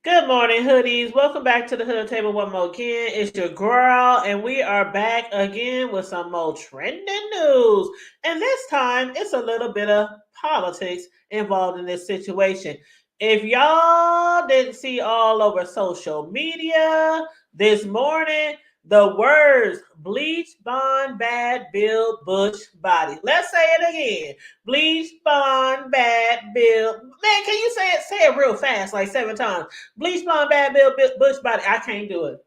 Good morning, hoodies. Welcome back to the Hood Table one more again. It's your girl, and we are back again with some more trending news. And this time, it's a little bit of politics involved in this situation. If y'all didn't see all over social media this morning, the words bleach, bond, bad, build, bush, body. Let's say it again. Bleach, bond, bad, build. Man, can you say it? Say it real fast, like 7 times. Bleach, blonde, bad, bill, bush body. I can't do it.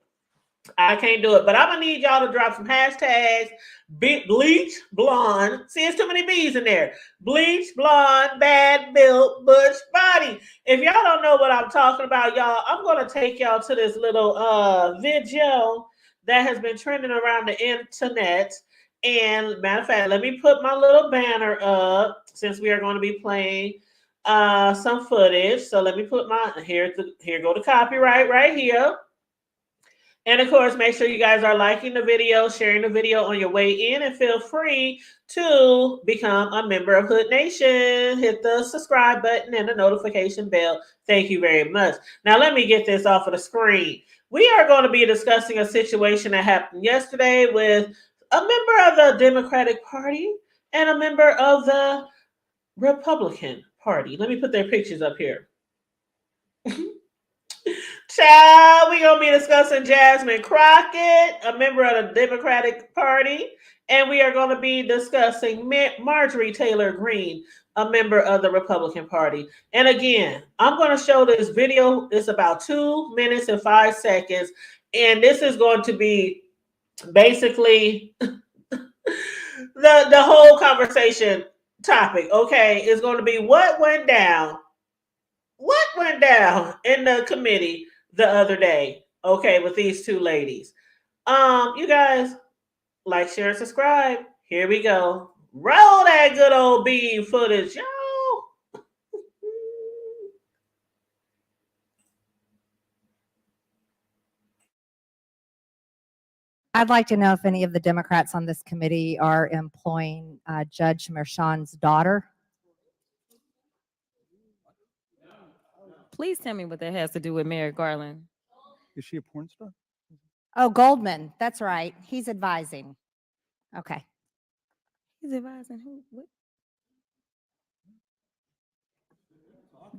But I'm gonna need y'all to drop some hashtags. Bleach, blonde. See, it's too many B's in there. Bleach, blonde, bad, built, bush body. If y'all don't know what I'm talking about, y'all, I'm gonna take y'all to this little video that has been trending around the internet. And matter of fact, let me put my little banner up since we are going to be playing some footage. So let me put my here go the copyright right here. And of course, make sure you guys are liking the video, sharing the video on your way in, and feel free to become a member of Hood Nation. Hit the subscribe button and the notification bell. Thank you very much. Now, let me get this off of the screen. We are going to be discussing a situation that happened yesterday with a member of the Democratic Party and a member of the Republican Party. Let me put their pictures up here. Child, we're going to be discussing Jasmine Crockett, a member of the Democratic Party, and we are going to be discussing Marjorie Taylor Greene, a member of the Republican Party. And again, I'm going to show this video. It's about 2 minutes and 5 seconds, and this is going to be basically the whole conversation topic, okay? It's going to be what went down in the committee the other day, okay, with these two ladies. You guys, like, share, and subscribe. Here we go. Roll that good old bean footage, y'all. I'd like to know if any of the Democrats on this committee are employing Judge Merchan's daughter. Please tell me what that has to do with Merrick Garland. Is she a porn star? Oh, Goldman. That's right. He's advising. Okay. He's advising who? What?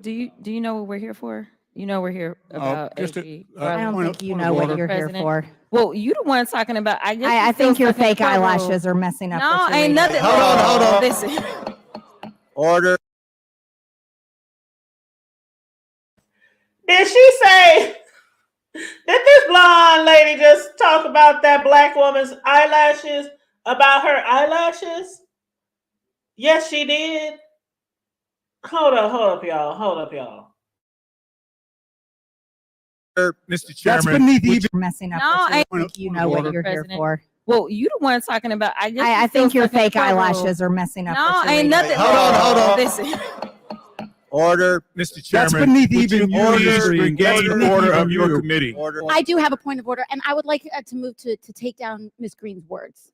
Do you know what we're here for? You know we're here about AG. I don't think you know what you're here for. Well, you the one talking about. I think your fake eyelashes are messing up. No, ain't nothing. Hold on. Listen. Order. Did she say, did this blonde lady just talk about that black woman's eyelashes, about her eyelashes? Yes, she did. Hold up, y'all. Mr. Chairman. That's beneath even messing up. No, I think you know what you're here for. Well, you the one talking about. I think your fake eyelashes are messing up. No, ain't nothing. Hold on. Listen. Order. Mr. Chairman. That's beneath even the order of your committee. Order. I do have a point of order, and I would like to move to take down Ms. Greene's words.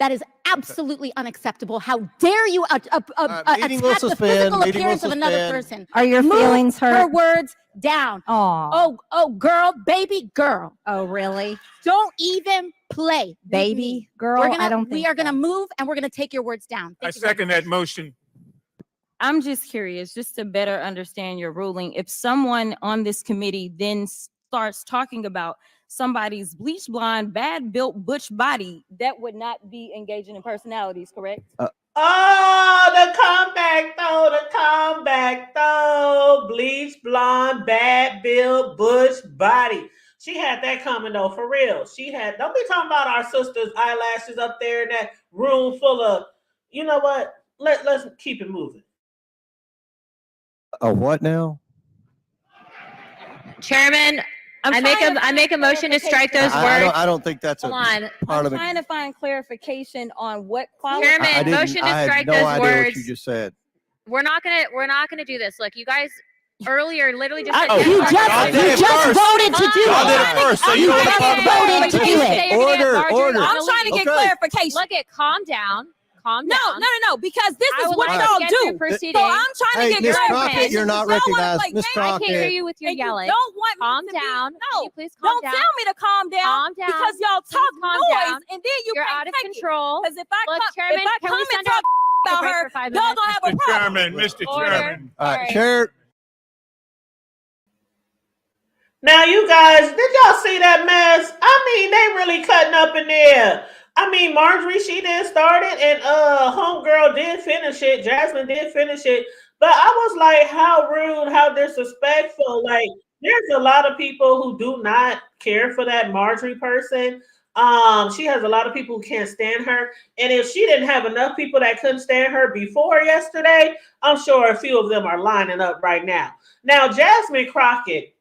That is absolutely unacceptable. How dare you attack the physical appearance of another person? Are your feelings hurt? Her words down. Oh, girl, baby girl. Oh, really? Don't even play, Baby girl. We are gonna move, and we're gonna take your words down. I second that motion. I'm just curious, just to better understand your ruling. If someone on this committee then starts talking about somebody's bleach blonde, bad built butch body, that would not be engaging in personalities, correct? The comeback though. Bleach, blonde, bad build, bush body. She had that coming though, for real. Don't be talking about our sister's eyelashes up there in that room full of, you know what? Let's keep it moving. A what now? Chairman, I make a motion to strike those words. I don't think that's part I'm of the. trying to find clarification on what quality. Chairman, motion to strike those idea words. what you just said. We're not gonna do this. Look, you guys earlier literally just said You just voted to do it. You just voted to do it. Order. I'm trying to get clarification. Look, calm down. calm No, down. because this I is would what like y'all to get do. through So proceedings. I'm trying to Hey, get Miss clarification. Crockett, you're not Y'all wanna recognized. play Miss games, I can't Crockett. hear you with your and you yelling. don't want Calm me to down. Be, Can no, you please calm don't down? tell me to calm down, Calm down. because y'all Please talk calm noise down. and then You're can't out of take it. control. Because if Look, I Chairman, come can we and send talk about break her, for 5 y'all minutes? gonna have a Mr. problem. Chairman, Mr. Order. Chairman. All right, Sorry. Chair. Now, you guys, did y'all see that mess? I mean, they really cutting up in there. I mean, Marjorie, she did start it, and homegirl did finish it. Jasmine did finish it. But I was like, how rude, how disrespectful. Like, there's a lot of people who do not care for that Marjorie person. She has a lot of people who can't stand her. And if she didn't have enough people that couldn't stand her before yesterday, I'm sure a few of them are lining up right now. Now, Jasmine Crockett,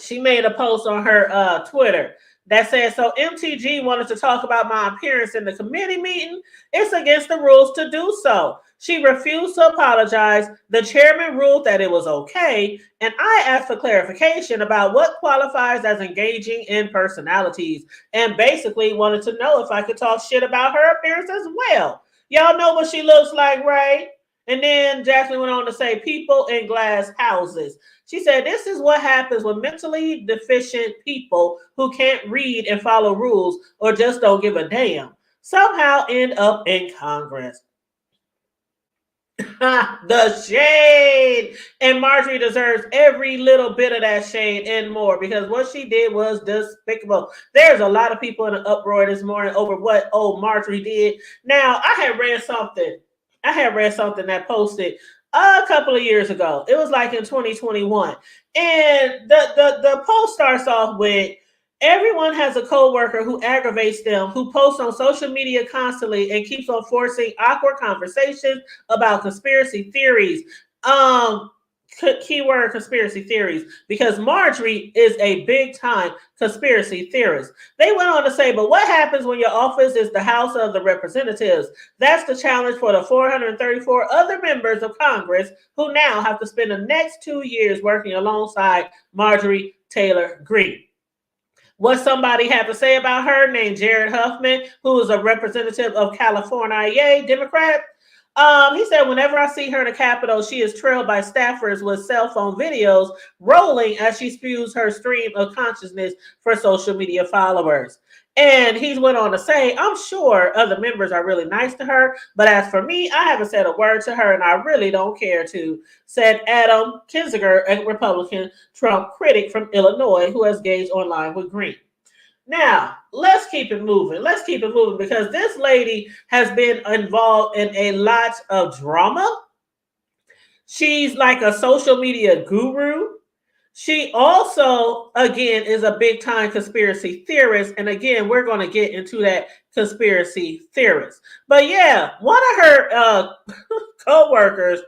she made a post on her Twitter that said, so MTG wanted to talk about my appearance in the committee meeting. It's against the rules to do so. She refused to apologize. The chairman ruled that it was okay, and I asked for clarification about what qualifies as engaging in personalities, and basically wanted to know if I could talk shit about her appearance as well. Y'all know what she looks like, right? And then Jasmine went on to say, people in glass houses. She said, this is what happens when mentally deficient people who can't read and follow rules or just don't give a damn somehow end up in Congress. The shade. And Marjorie deserves every little bit of that shade and more, because what she did was despicable. There's a lot of people in an uproar this morning over what old Marjorie did. Now, I had read something that posted a couple of years ago. It was like in 2021. And the post starts off with, everyone has a coworker who aggravates them, who posts on social media constantly and keeps on forcing awkward conversations about conspiracy theories. Keyword conspiracy theories, because Marjorie is a big time conspiracy theorist. They went on to say, but what happens when your office is the House of the Representatives? That's the challenge for the 434 other members of Congress who now have to spend the next 2 years working alongside Marjorie Taylor Greene. What somebody had to say about her, named Jared Huffman, who is a representative of California, Democrat. He said, whenever I see her in the Capitol, she is trailed by staffers with cell phone videos rolling as she spews her stream of consciousness for social media followers. And he went on to say, I'm sure other members are really nice to her, but as for me, I haven't said a word to her, and I really don't care to, said Adam Kinzinger, a Republican Trump critic from Illinois who has engaged online with Greene. Now, let's keep it moving. Because this lady has been involved in a lot of drama. She's like a social media guru. She also, again, is a big time conspiracy theorist. And again, we're going to get into that conspiracy theorist. But yeah, one of her co-workers,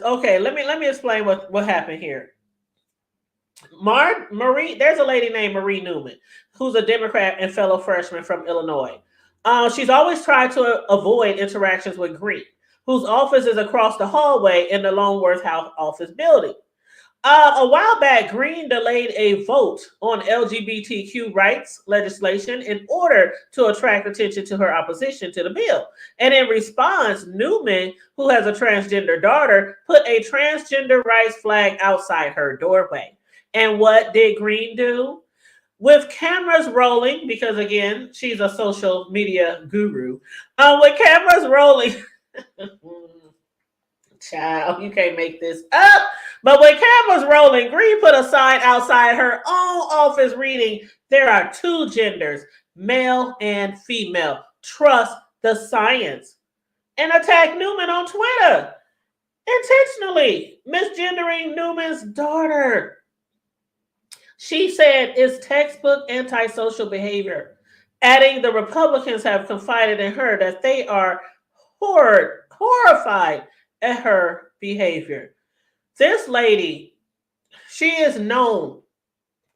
okay, let me explain what happened here. Marie, there's a lady named Marie Newman, who's a Democrat and fellow freshman from Illinois. She's always tried to avoid interactions with Greene, whose office is across the hallway in the Longworth House office building. A while back, Greene delayed a vote on LGBTQ rights legislation in order to attract attention to her opposition to the bill. And in response, Newman, who has a transgender daughter, put a transgender rights flag outside her doorway. And what did Greene do? With cameras rolling, because again, she's a social media guru. With cameras rolling, child, you can't make this up. But with cameras rolling, Greene put a sign outside her own office reading, there are two genders, male and female. Trust the science. And attacked Newman on Twitter, intentionally misgendering Newman's daughter. She said it's textbook antisocial behavior, adding the Republicans have confided in her that they are horrified at her behavior. This lady, she is known.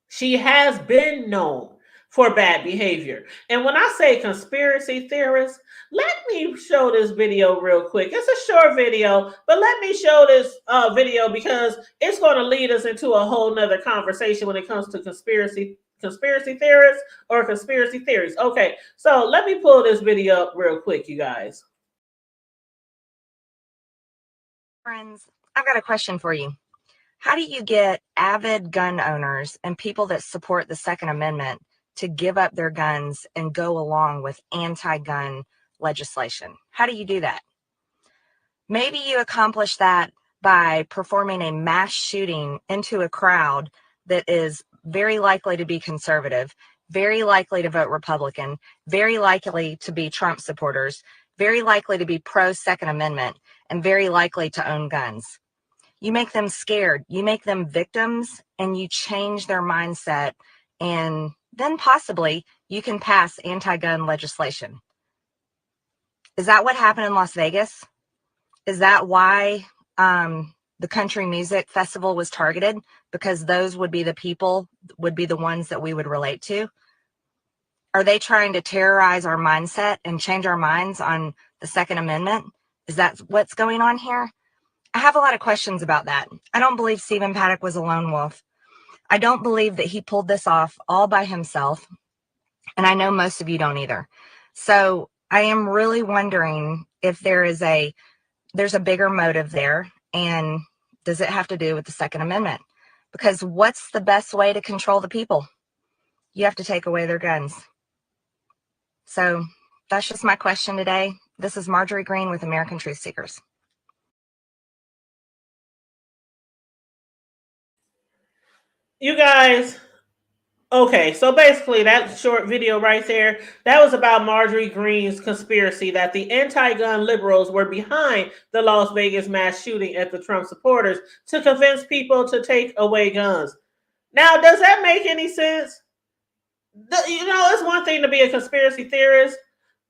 She has been known for bad behavior. And when I say conspiracy theorists, let me show this video real quick. It's a short video, but let me show this video because it's going to lead us into a whole nother conversation when it comes to conspiracy conspiracy theorists or conspiracy theories? Okay, so let me pull this video up real quick, you guys. Friends, I've got a question for you. How do you get avid gun owners and people that support the Second Amendment to give up their guns and go along with anti-gun legislation? How do you do that? Maybe you accomplish that by performing a mass shooting into a crowd that is very likely to be conservative, very likely to vote Republican, very likely to be Trump supporters, very likely to be pro-Second Amendment, and very likely to own guns. You make them scared, you make them victims, and you change their mindset, and then possibly you can pass anti-gun legislation. Is that what happened in Las Vegas? Is that why the country music festival was targeted? Because those would be the people, would be the ones that we would relate to? Are they trying to terrorize our mindset and change our minds on the Second Amendment? Is that what's going on here? I have a lot of questions about that. I don't believe Stephen Paddock was a lone wolf. I don't believe that he pulled this off all by himself. And I know most of you don't either. So I am really wondering if there's a bigger motive there. And does it have to do with the Second Amendment? Because what's the best way to control the people? You have to take away their guns. So that's just my question today. This is Marjorie Greene with American Truth Seekers. You guys, okay, so basically that short video right there, that was about Marjorie Greene's conspiracy that the anti-gun liberals were behind the Las Vegas mass shooting at the Trump supporters to convince people to take away guns. Now, does that make any sense? You know, it's one thing to be a conspiracy theorist,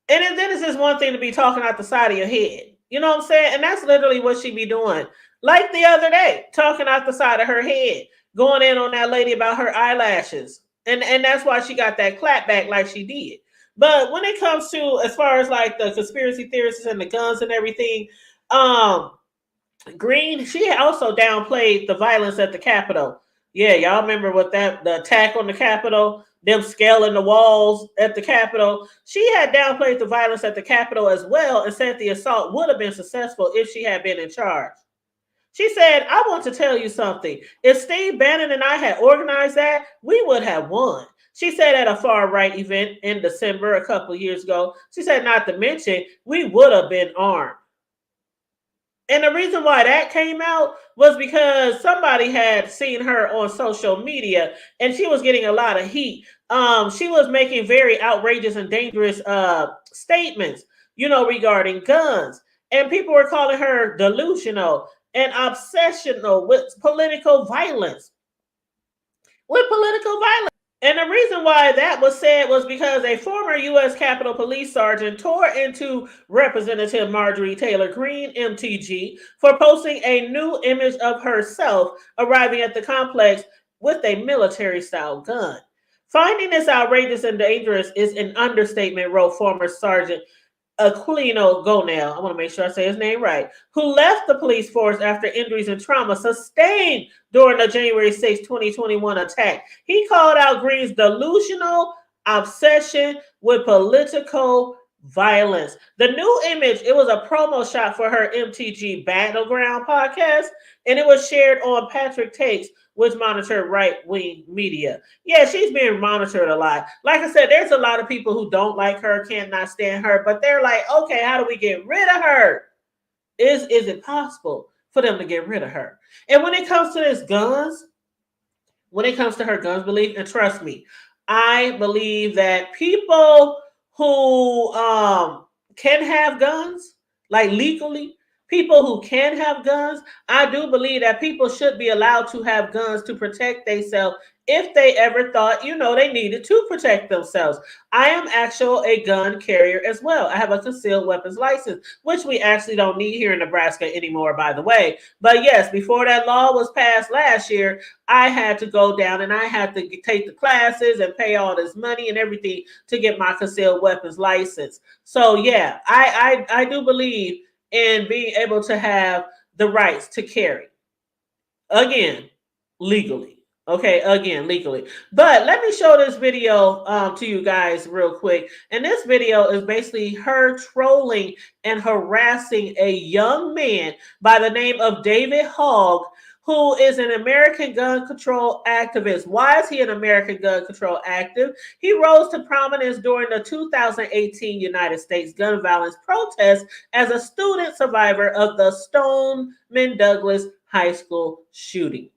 and then it's just one thing to be talking out the side of your head. You know what I'm saying? And that's literally what she be doing. Like the other day, talking out the side of her head, going in on that lady about her eyelashes. And that's why she got that clap back like she did. But when it comes to, as far as like the conspiracy theorists and the guns and everything, Greene, she also downplayed the violence at the Capitol. Yeah, y'all remember what the attack on the Capitol, them scaling the walls at the Capitol. She had downplayed the violence at the Capitol as well and said the assault would have been successful if she had been in charge. She said, I want to tell you something. If Steve Bannon and I had organized that, we would have won. She said at a far-right event in December a couple years ago, she said, not to mention, we would have been armed. And the reason why that came out was because somebody had seen her on social media and she was getting a lot of heat. She was making very outrageous and dangerous statements, regarding guns. And people were calling her delusional and obsessional with political violence. And the reason why that was said was because a former U.S. Capitol Police Sergeant tore into Representative Marjorie Taylor Greene, MTG, for posting a new image of herself arriving at the complex with a military-style gun. Finding this outrageous and dangerous is an understatement, wrote former Sergeant Aquilino Gonell, I want to make sure I say his name right, who left the police force after injuries and trauma sustained during the January 6, 2021 attack. He called out Greene's delusional obsession with political violence. The new image, it was a promo shot for her MTG Battleground podcast, and it was shared on Patrick Takes, which monitored right-wing media. Yeah, she's being monitored a lot. Like I said, there's a lot of people who don't like her, cannot stand her, but they're like, okay, how do we get rid of her? Is it possible for them to get rid of her? And when it comes to this guns, when it comes to her guns belief, and trust me, I believe that people who can have guns, like legally, people who can have guns, I do believe that people should be allowed to have guns to protect themselves if they ever thought, they needed to protect themselves. I am actually a gun carrier as well. I have a concealed weapons license, which we actually don't need here in Nebraska anymore, by the way. But yes, before that law was passed last year, I had to go down and I had to take the classes and pay all this money and everything to get my concealed weapons license. So yeah, I do believe in being able to have the rights to carry, again, legally. Okay, again, legally. But let me show this video to you guys real quick. And this video is basically her trolling and harassing a young man by the name of David Hogg, who is an American gun control activist. Why is he an American gun control active? He rose to prominence during the 2018 United States gun violence protest as a student survivor of the Stoneman Douglas High School shooting.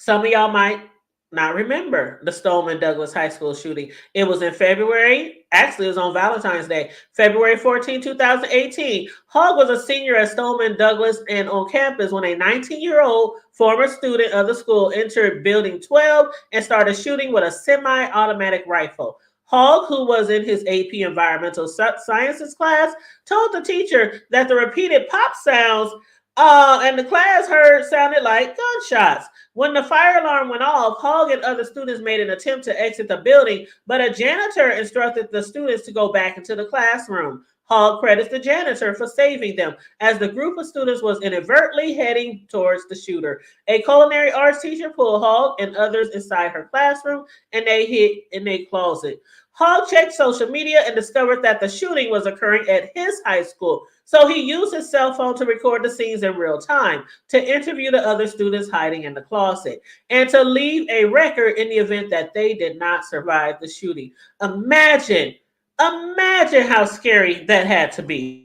Some of y'all might not remember the Stoneman Douglas High School shooting. It was in February. Actually, it was on Valentine's Day, February 14, 2018. Hogg was a senior at Stoneman Douglas and on campus when a 19-year-old former student of the school entered Building 12 and started shooting with a semi-automatic rifle. Hogg, who was in his AP Environmental Sciences class, told the teacher that the repeated pop sounds and the class heard sounded like gunshots. When the fire alarm went off, Hogg and other students made an attempt to exit the building, but a janitor instructed the students to go back into the classroom. Hogg credits the janitor for saving them, as the group of students was inadvertently heading towards the shooter. A culinary arts teacher pulled Hogg and others inside her classroom, and they hid in a closet. Hogg checked social media and discovered that the shooting was occurring at his high school. So he used his cell phone to record the scenes in real time, to interview the other students hiding in the closet, and to leave a record in the event that they did not survive the shooting. Imagine how scary that had to be.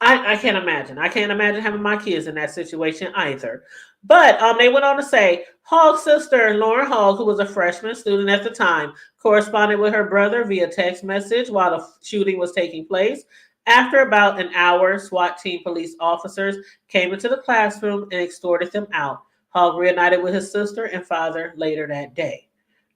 I can't imagine. I can't imagine having my kids in that situation either. But they went on to say Hogg's sister, Lauren Hogg, who was a freshman student at the time, corresponded with her brother via text message while the shooting was taking place. After about an hour, SWAT team police officers came into the classroom and escorted them out. Hogg reunited with his sister and father later that day.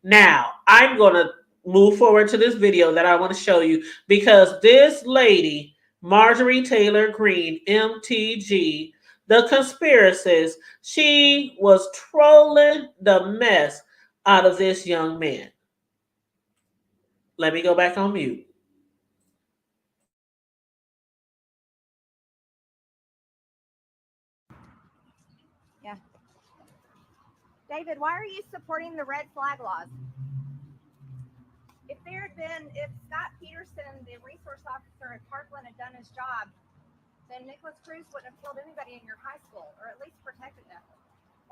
Now, I'm going to move forward to this video that I want to show you because this lady, Marjorie Taylor Greene, MTG, the conspiracist, she was trolling the mess out of this young man. Let me go back on mute. Yeah. David, why are you supporting the red flag laws? If Scott Peterson, the resource officer at Parkland, had done his job, then Nicholas Cruz wouldn't have killed anybody in your high school, or at least protected them.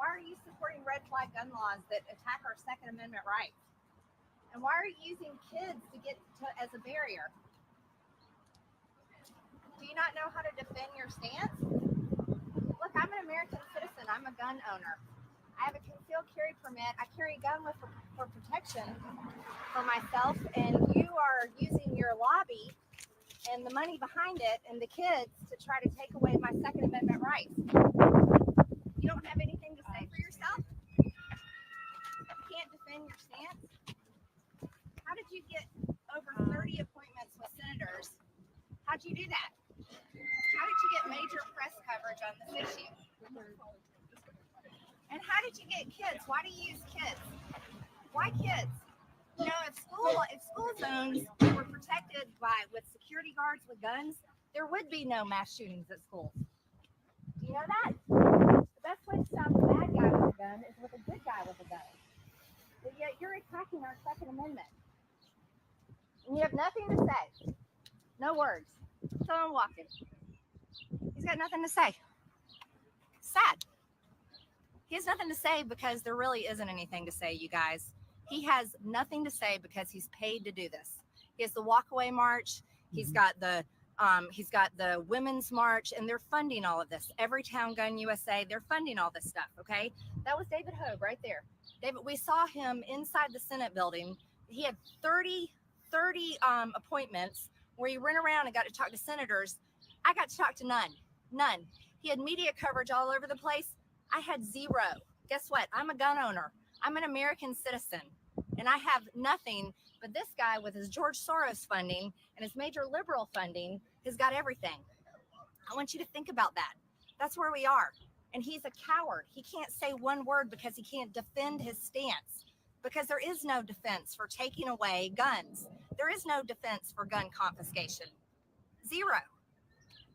Why are you supporting red flag gun laws that attack our Second Amendment rights? And why are you using kids as a barrier? Do you not know how to defend your stance? Look, I'm an American citizen. I'm a gun owner. I have a concealed carry permit. I carry a gun for protection for myself, and you are using your lobby and the money behind it and the kids to try to take away my Second Amendment rights. You don't have anything to say for yourself? You can't defend your stance? How did you get over 30 appointments with senators? How'd you do that? How did you get major press coverage on this issue? And how did you get kids? Why do you use kids? Why kids? You know, if school zones were protected with security guards with guns, there would be no mass shootings at schools. Do you know that? The best way to stop a bad guy with a gun is with a good guy with a gun. But yet you're attacking our Second Amendment. And you have nothing to say. No words. So I'm walking. He's got nothing to say. Sad. He has nothing to say because there really isn't anything to say, you guys. He has nothing to say because he's paid to do this. He has the walkaway march. He's got the women's march, and they're funding all of this. Everytown Gun USA, they're funding all this stuff. Okay, that was David Hogg right there. David, we saw him inside the Senate building. He had 30 appointments where he ran around and got to talk to senators. I got to talk to none. He had media coverage all over the place. I had zero. Guess what? I'm a gun owner. I'm an American citizen, and I have nothing. But this guy with his George Soros funding and his major liberal funding has got everything. I want you to think about that. That's where we are. And he's a coward. He can't say one word because he can't defend his stance, because there is no defense for taking away guns. There is no defense for gun confiscation. Zero.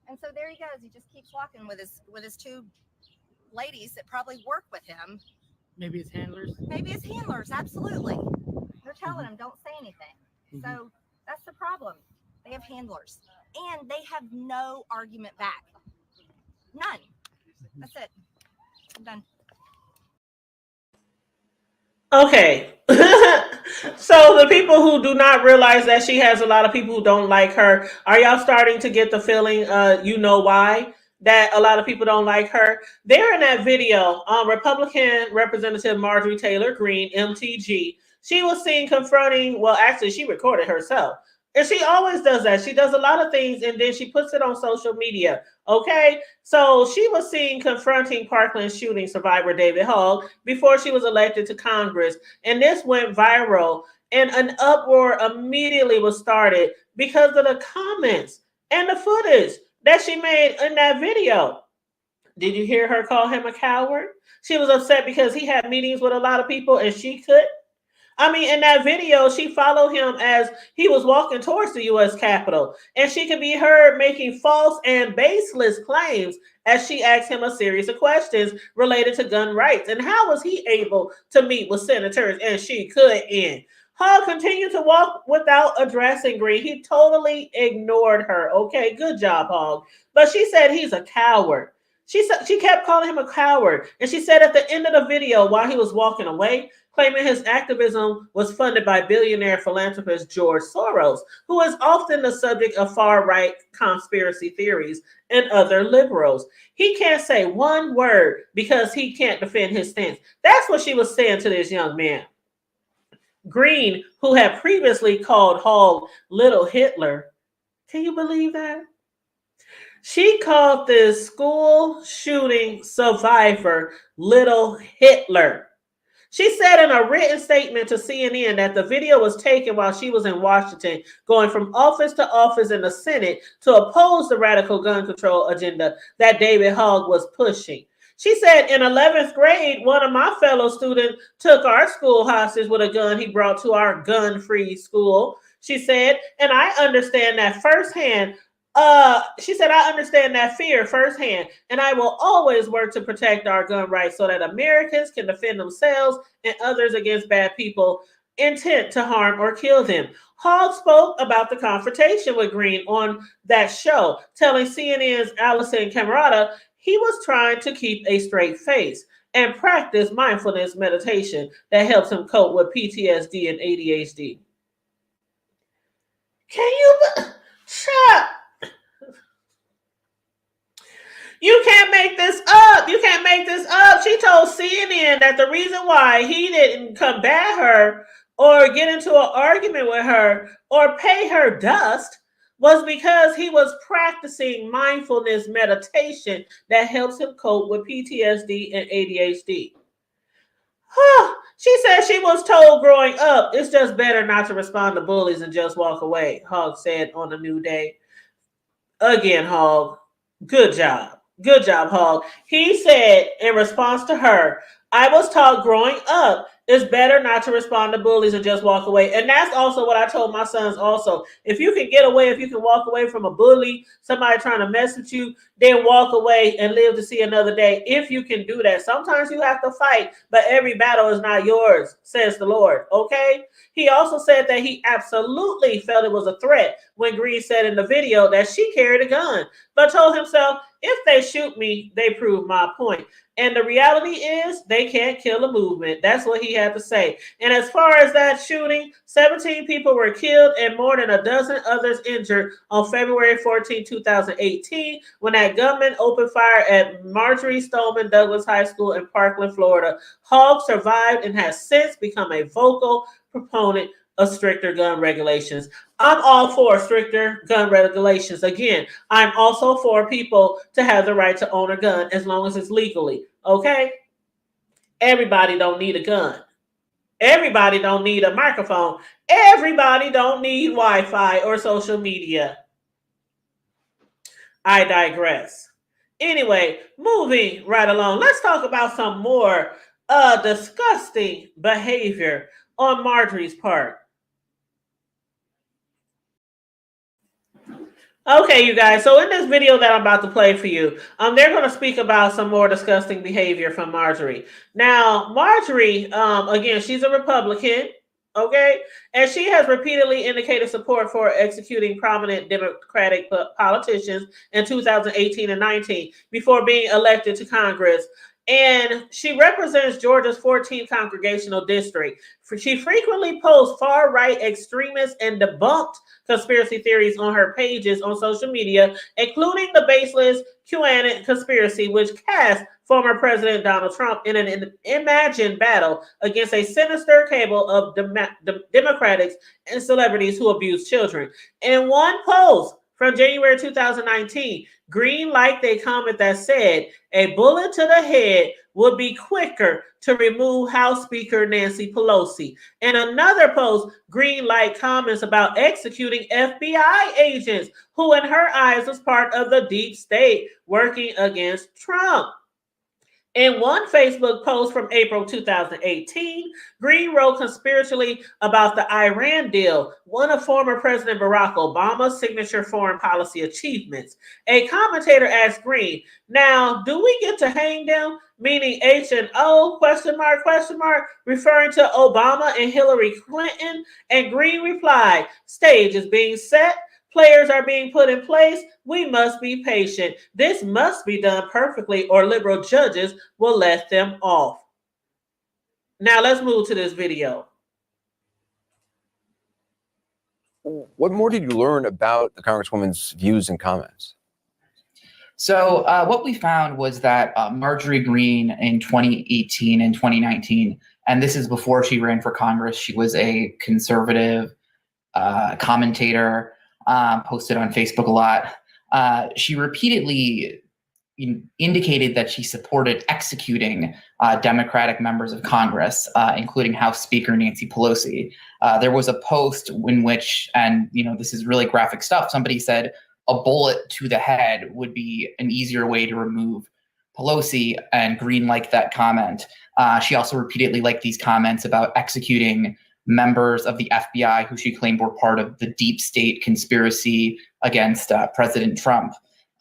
And so there he goes. He just keeps walking with his two ladies that probably work with him. Maybe his handlers. Maybe his handlers, absolutely. They're telling him, don't say anything. So that's the problem. They have handlers. And they have no argument back. None. That's it. I'm done. Okay. So the people who do not realize that she has a lot of people who don't like her, are y'all starting to get the feeling, you know why, that a lot of people don't like her? There in that video, Republican Representative Marjorie Taylor Greene, MTG, she was seen confronting, well, actually, she recorded herself. And she always does that. She does a lot of things and then she puts it on social media. Okay. So she was seen confronting Parkland shooting survivor David Hogg before she was elected to Congress. And this went viral and an uproar immediately was started because of the comments and the footage that she made in that video. Did you hear her call him a coward? She was upset because he had meetings with a lot of people and she couldn't. I mean, in that video, she followed him as he was walking towards the U.S. Capitol, and she could be heard making false and baseless claims as she asked him a series of questions related to gun rights. And how was he able to meet with senators and she couldn't? Hogg continued to walk without addressing Greene. He totally ignored her. Okay, good job, Hogg. But she said he's a coward. She kept calling him a coward. And she said at the end of the video, while he was walking away, claiming his activism was funded by billionaire philanthropist George Soros, who is often the subject of far-right conspiracy theories and other liberals. He can't say one word because he can't defend his stance. That's what she was saying to this young man. Greene, who had previously called Hogg Little Hitler, can you believe that? She called this school shooting survivor Little Hitler. She said in a written statement to CNN that the video was taken while she was in Washington, going from office to office in the Senate to oppose the radical gun control agenda that David Hogg was pushing. She said in 11th grade, one of my fellow students took our school hostage with a gun he brought to our gun-free school. She said, and I understand that firsthand. She said, I understand that fear firsthand, and I will always work to protect our gun rights so that Americans can defend themselves and others against bad people intent to harm or kill them. Hogg spoke about the confrontation with Greene on that show, telling CNN's Allison Camerata he was trying to keep a straight face and practice mindfulness meditation that helps him cope with PTSD and ADHD. Can you shut? You can't make this up. You can't make this up. She told CNN that the reason why he didn't combat her or get into an argument with her or pay her dust was because he was practicing mindfulness meditation that helps him cope with PTSD and ADHD. She said she was told growing up, it's just better not to respond to bullies and just walk away, Hogg said on A New Day. Again, Hogg, good job. Good job, Hogg. He said in response to her, I was taught growing up, it's better not to respond to bullies and just walk away. And that's also what I told my sons also. If you can get away, if you can walk away from a bully, somebody trying to mess with you, then walk away and live to see another day. If you can do that. Sometimes you have to fight, but every battle is not yours, says the Lord. Okay? He also said that he absolutely felt it was a threat when Greene said in the video that she carried a gun, but told himself, if they shoot me, they prove my point. And the reality is they can't kill a movement. That's what he had to say. And as far as that shooting, 17 people were killed and more than a dozen others injured on February 14, 2018, when that gunman opened fire at Marjorie Stoneman Douglas High School in Parkland, Florida. Hogg survived and has since become a vocal proponent of stricter gun regulations. I'm all for stricter gun regulations. Again, I'm also for people to have the right to own a gun as long as it's legally. Okay? Everybody don't need a gun. Everybody don't need a microphone. Everybody don't need Wi-Fi or social media. I digress. Anyway, moving right along, let's talk about some more disgusting behavior on Marjorie's part. Okay, you guys. So in this video that I'm about to play for you, they're going to speak about some more disgusting behavior from Marjorie. Now, Marjorie, again, she's a Republican, okay, and she has repeatedly indicated support for executing prominent Democratic politicians in 2018 and 19 before being elected to Congress. And she represents Georgia's 14th congressional district. She frequently posts far-right extremists and debunked conspiracy theories on her pages on social media, including the baseless QAnon conspiracy, which cast former President Donald Trump in an imagined battle against a sinister cabal of Democrats and celebrities who abuse children. In one post from January 2019, Greene liked a comment that said, "A bullet to the head would be quicker to remove House Speaker Nancy Pelosi." In another post, Greene liked comments about executing FBI agents, who in her eyes was part of the deep state working against Trump. In one Facebook post from April 2018, Greene wrote conspiratorially about the Iran deal, one of former President Barack Obama's signature foreign policy achievements. A commentator asked Greene, "Now, do we get to hang them?" Meaning H and O, question mark, referring to Obama and Hillary Clinton. And Greene replied, "Stage is being set. Players are being put in place. We must be patient. This must be done perfectly or liberal judges will let them off." Now let's move to this video. What more did you learn about the Congresswoman's views and comments? So what we found was that Marjorie Greene in 2018 and 2019, and this is before she ran for Congress, she was a conservative commentator, posted on Facebook a lot. She repeatedly indicated that she supported executing Democratic members of Congress, including House Speaker Nancy Pelosi. There was a post in which, and this is really graphic stuff, somebody said a bullet to the head would be an easier way to remove Pelosi, and Greene liked that comment. She also repeatedly liked these comments about executing members of the FBI who she claimed were part of the deep state conspiracy against President Trump.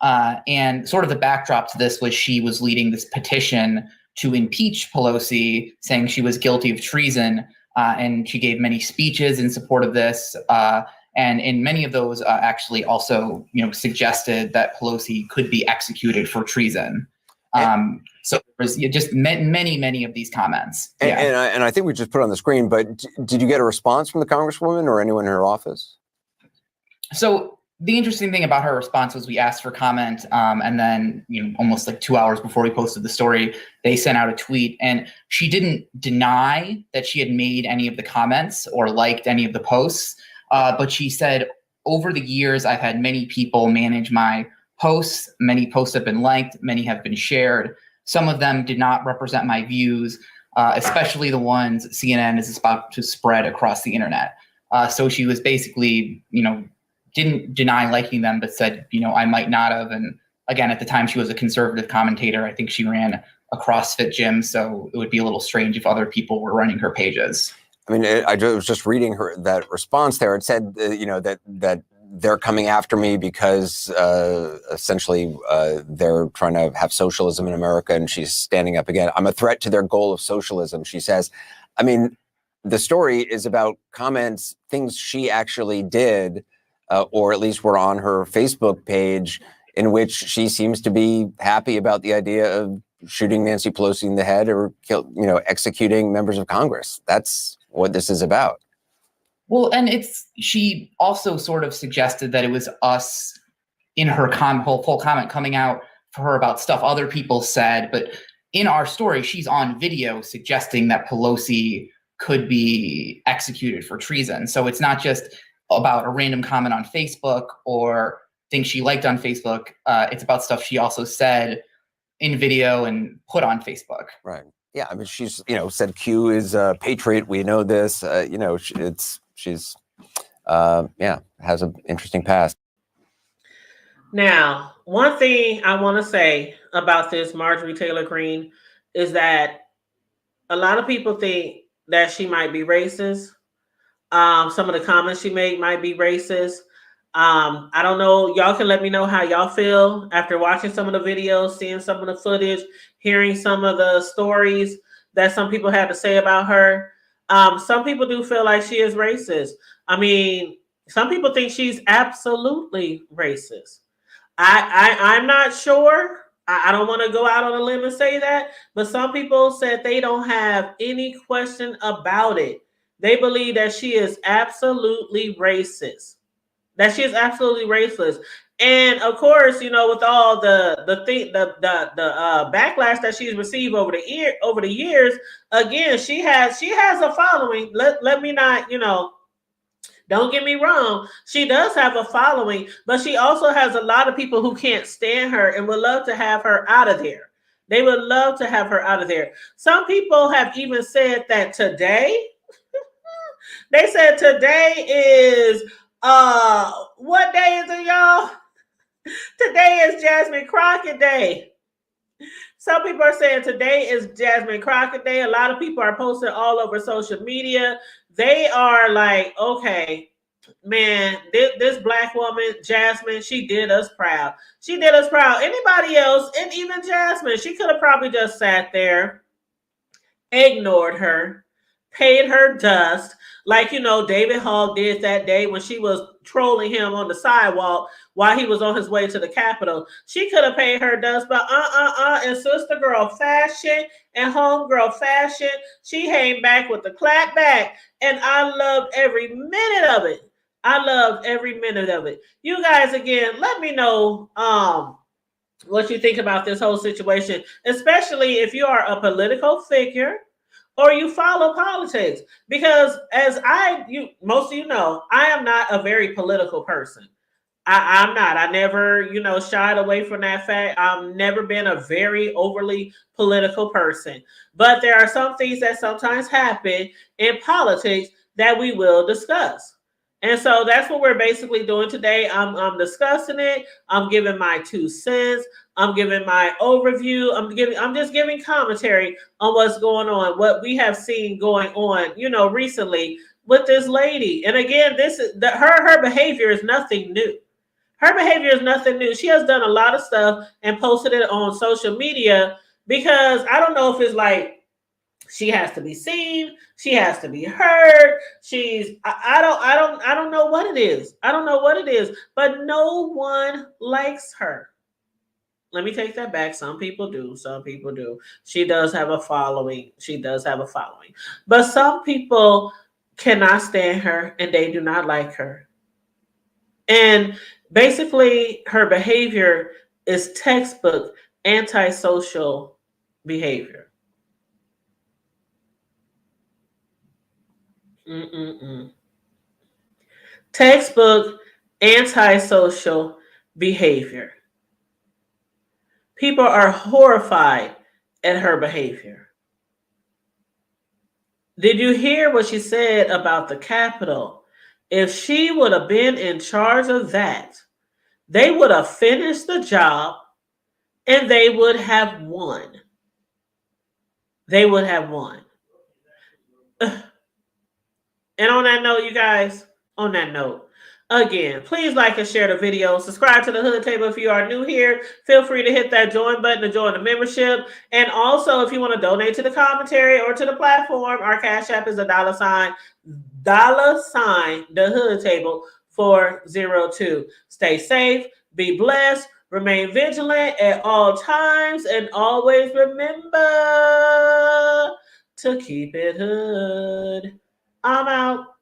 And sort of the backdrop to this was she was leading this petition to impeach Pelosi, saying she was guilty of treason. And she gave many speeches in support of this. And in many of those actually also, suggested that Pelosi could be executed for treason. So there was just many of these comments. And I think we just put it on the screen, but did you get a response from the Congresswoman or anyone in her office? So the interesting thing about her response was we asked for comment, and then almost like 2 hours before we posted the story, they sent out a tweet, and she didn't deny that she had made any of the comments or liked any of the posts, but she said, "Over the years, I've had many people manage my posts. Many posts have been liked, many have been shared. Some of them did not represent my views, especially the ones CNN is about to spread across the internet." So she was basically, didn't deny liking them, but said, I might not have. And again, at the time she was a conservative commentator. I think she ran a CrossFit gym, so it would be a little strange if other people were running her pages. I mean, I was just reading that response there. It said, that they're coming after me because essentially they're trying to have socialism in America, and she's standing up again. "I'm a threat to their goal of socialism," she says. I mean, the story is about comments, things she actually did, or at least were on her Facebook page, in which she seems to be happy about the idea of shooting Nancy Pelosi in the head or executing members of Congress. That's what this is about. Well, and she also sort of suggested that it was us in her full comment coming out for her about stuff other people said. But in our story, she's on video suggesting that Pelosi could be executed for treason. So it's not just about a random comment on Facebook or things she liked on Facebook. It's about stuff she also said in video and put on Facebook. Right. Yeah. I mean, she's, said Q is a patriot. We know this. She's has an interesting past. Now, one thing I want to say about this Marjorie Taylor Greene is that a lot of people think that she might be racist. Some of the comments she made might be racist. I don't know. Y'all can let me know how y'all feel after watching some of the videos, seeing some of the footage, hearing some of the stories that some people had to say about her. Some people do feel like she is racist. I mean, some people think she's absolutely racist. I'm not sure. I don't want to go out on a limb and say that, but some people said they don't have any question about it. They believe that she is absolutely racist. That she is absolutely racist. And of course, you know, with all the backlash that she's received over the years, again, she has a following. Let me not, you know, don't get me wrong. She does have a following, but she also has a lot of people who can't stand her and would love to have her out of there. They would love to have her out of there. Some people have even said that today, they said today is, what day is it, y'all? Today is Jasmine Crockett Day. Some people are saying today is Jasmine Crockett Day. A lot of people are posting all over social media. They are like, okay, man, this black woman, Jasmine, she did us proud. She did us proud. Anybody else, and even Jasmine, she could have probably just sat there, ignored her, paid her dust, like, you know, David Hogg did that day when she was trolling him on the sidewalk while he was on his way to the Capitol. She could have paid her dust, but in sister girl fashion and homegirl fashion, she came back with the clap back, and I loved every minute of it. I loved every minute of it. You guys, again, let me know what you think about this whole situation, especially if you are a political figure or you follow politics. Because as most of you know, I am not a very political person. I'm not. I never, you know, shied away from that fact. I've never been a very overly political person. But there are some things that sometimes happen in politics that we will discuss. And so that's what we're basically doing today. I'm discussing it. I'm giving my 2 cents. I'm giving my overview. I'm just giving commentary on what's going on, what we have seen going on, you know, recently with this lady. And again, her behavior is nothing new. Her behavior is nothing new. She has done a lot of stuff and posted it on social media because I don't know if it's like she has to be seen, she has to be heard. I don't know what it is. I don't know what it is, but no one likes her. Let me take that back. Some people do. Some people do. She does have a following. She does have a following. But some people cannot stand her and they do not like her. And basically, her behavior is textbook antisocial behavior. Textbook antisocial behavior. People are horrified at her behavior. Did you hear what she said about the Capitol? If she would have been in charge of that, they would have finished the job and they would have won. They would have won. And on that note, you guys, on that note, again, please like and share the video. Subscribe to the Hood Table if you are new here. Feel free to hit that join button to join the membership. And also, if you want to donate to the commentary or to the platform, our Cash App is $, the Hood Table 402. Stay safe, be blessed, remain vigilant at all times, and always remember to keep it hood. I'm out.